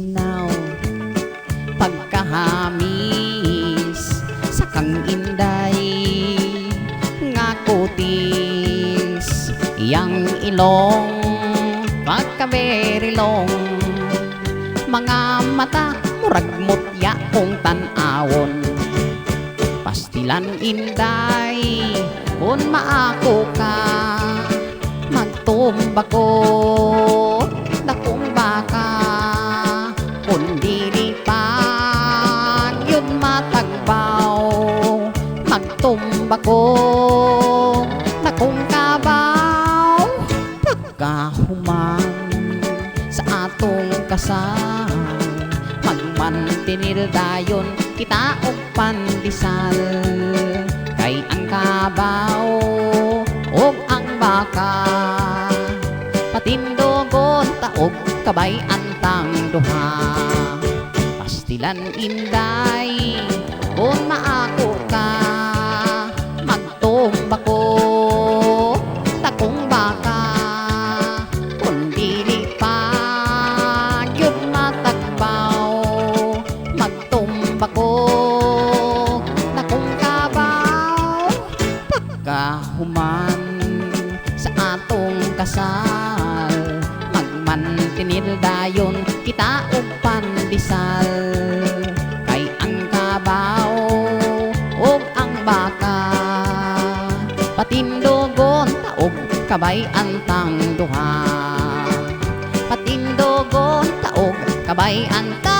linaw pagkahamis sa kang inday nga kutis yang ilong pagkaberilong mga mata murag mutya kong tanawon pastilan inday kung maako ka magtumba ko dakong baka kung dili pa yun matagbaw magtumba ko dakong kabaw pagkahuman sa atong kasal magmantinil dayon kita og pandisal kay ang kabaw og ang baka patindogon taog kabay antang duha pastilan inday kung maako ka magtumba ko takong baka kung dili pa yun matagbaw magtumba ko takong kabaw pagkahuman sa atong kasal magmantinil dayon kita og pandisal kay ang kabaw og ang baka patindogon taog kabay antang duha patindogon taog kabay antang